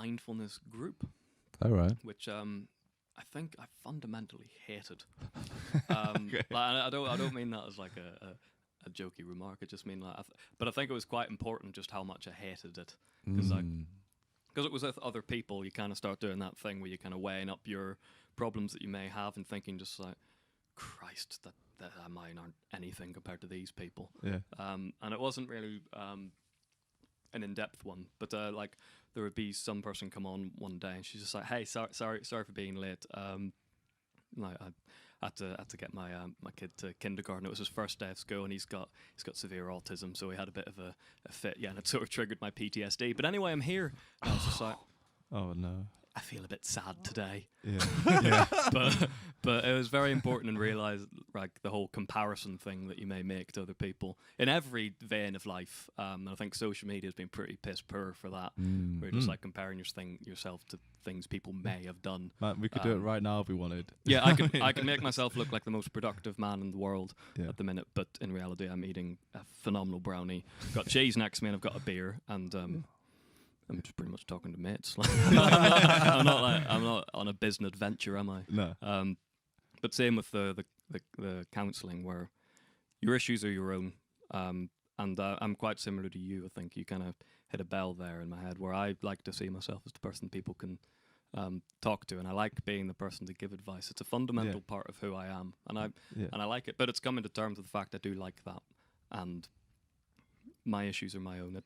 mindfulness group. All right. Which I think I fundamentally hated. Like, I don't mean that as like a jokey remark. I just mean like, but I think it was quite important just how much I hated it, because it was with other people. You kind of start doing that thing where you kind of weighing up your problems that you may have and thinking just like, Christ, that mine aren't anything compared to these people. Yeah. And it wasn't really an in-depth one, but like there would be some person come on one day and she's just like, "Hey, sorry for being late. Like I had to get my kid to kindergarten. It was his first day of school, and he's got severe autism, so he had a bit of a fit. Yeah, and it sort of triggered my PTSD. But anyway, I'm here." And I was just like, "Oh no, I feel a bit sad today." Yeah, yeah. But it was very important to realize like the whole comparison thing that you may make to other people in every vein of life. And I think social media has been pretty piss poor for that. Where you're just like comparing yourself to things people may have done. Man, we could do it right now if we wanted. Yeah, I can make myself look like the most productive man in the world at the minute, but in reality, I'm eating a phenomenal brownie. Got cheese next to me, and I've got a beer, and I'm just pretty much talking to mates. I'm not on a business adventure, am I? No. But same with the counselling, where your issues are your own. And I'm quite similar to you. I think you kind of hit a bell there in my head, where I like to see myself as the person people can talk to, and I like being the person to give advice. It's a fundamental part of who I am, and I like it. But it's coming to terms with the fact I do like that, and my issues are my own.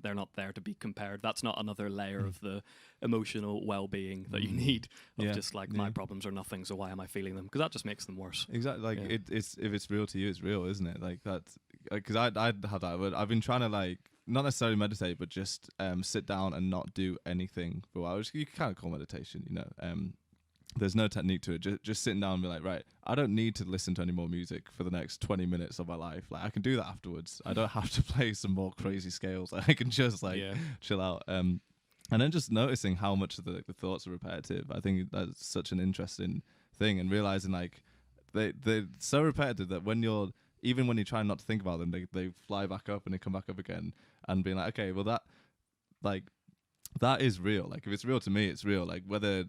They're not there to be compared. That's not another layer of the emotional well-being that you need. Of just like my problems are nothing, so why am I feeling them? Because that just makes them worse. Exactly. Like it's if it's real to you, it's real, isn't it? Like that's because I'd have that. But I've been trying to like not necessarily meditate, but just sit down and not do anything for a while. Which you can kind of call meditation, you know. There's no technique to it. Just sitting down and be like, right, I don't need to listen to any more music for the next 20 minutes of my life. Like I can do that afterwards. I don't have to play some more crazy scales. Like, I can just like chill out. And then just noticing how much of the thoughts are repetitive. I think that's such an interesting thing, and realizing like they're so repetitive that when you're trying not to think about them, they fly back up and they come back up again, and being like, okay, well that is real. Like if it's real to me, it's real. Like whether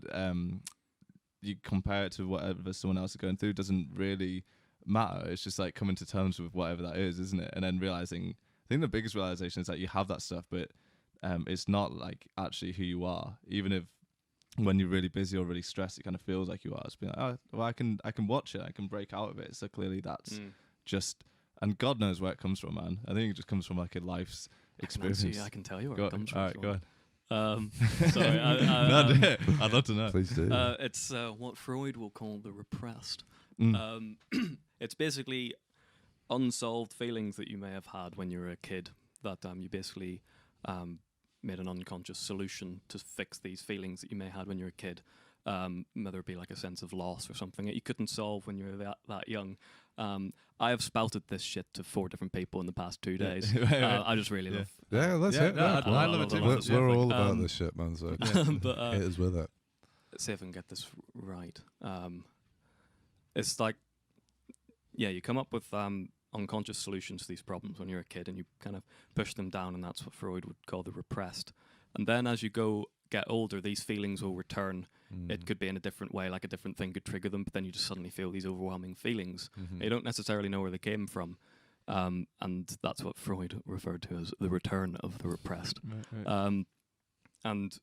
you compare it to whatever someone else is going through doesn't really matter. It's just like coming to terms with whatever that is, isn't it? And then realizing, I think the biggest realization is that you have that stuff, but it's not like actually who you are. Even if when you're really busy or really stressed, it kind of feels like you are. It's being like, oh, well, I can watch it, I can break out of it. So clearly that's just, and God knows where it comes from, man. I think it just comes from like a life's experience. I can tell you where it comes from. All right, go on. Sorry, I'd love to know. Please do. It's what Freud will call the repressed. It's basically unsolved feelings that you may have had when you were a kid that you basically made an unconscious solution to fix these feelings that you may have had when you were a kid. Whether it be like a sense of loss or something that you couldn't solve when you were that young. I have spouted this shit to 4 different people in the past 2 days. I just really love. Yeah, that's it. I love it too. We're all about this shit, man. So but, hit us with it. Let's see if I can get this right. It's like, you come up with unconscious solutions to these problems when you're a kid, and you kind of push them down, and that's what Freud would call the repressed. And then as you get older, these feelings will return. It could be in a different way, like a different thing could trigger them, but then you just suddenly feel these overwhelming feelings. You don't necessarily know where they came from. And that's what Freud referred to as the return of the repressed. Right. And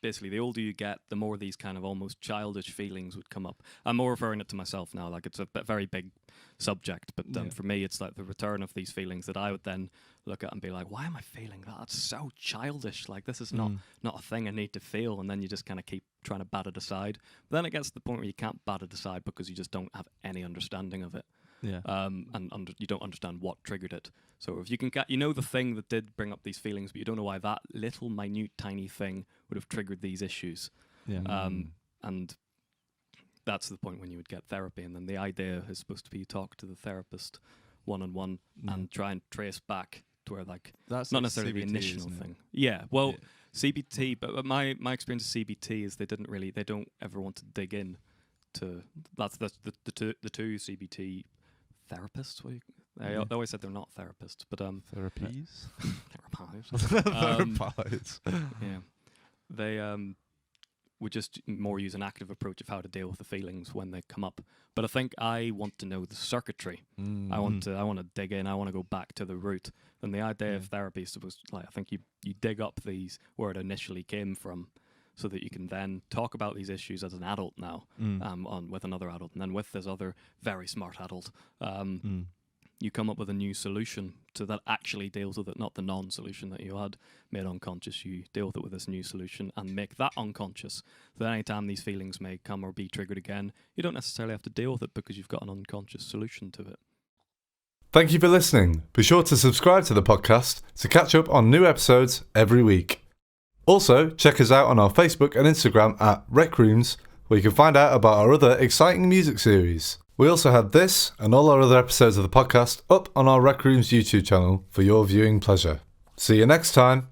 basically, the older you get, the more these kind of almost childish feelings would come up. I'm more referring it to myself now, like it's a very big subject, but for me, it's like the return of these feelings that I would then look at and be like, why am I feeling that? That's so childish. Like, this is not a thing I need to feel. And then you just kind of keep trying to bat it aside. But then it gets to the point where you can't bat it aside because you just don't have any understanding of it. Yeah. And you don't understand what triggered it. So if you can get, the thing that did bring up these feelings, but you don't know why that little minute tiny thing would have triggered these issues. Yeah. And that's the point when you would get therapy. And then the idea is supposed to be you talk to the therapist one-on-one and try and trace back to where that's not necessarily CBT, the initial thing. Yeah. Well, CBT, but my experience of CBT is they don't ever want to dig in to that's the two CBT therapists. They always said they're not therapists, but therapies. Therapies. Therapies. Yeah. they would just more use an active approach of how to deal with the feelings when they come up. But I think I want to know the circuitry. I want to dig in. I want to go back to the root. And the idea of therapy is supposed to, like, I think you dig up these where it initially came from, so that you can then talk about these issues as an adult now, with another adult, and then with this other very smart adult, you come up with a new solution that actually deals with it, not the non-solution that you had made unconscious. You deal with it with this new solution and make that unconscious. So that anytime these feelings may come or be triggered again, you don't necessarily have to deal with it because you've got an unconscious solution to it. Thank you for listening. Be sure to subscribe to the podcast to catch up on new episodes every week. Also, check us out on our Facebook and Instagram at RecRooms, where you can find out about our other exciting music series. We also have this and all our other episodes of the podcast up on our RecRooms YouTube channel for your viewing pleasure. See you next time.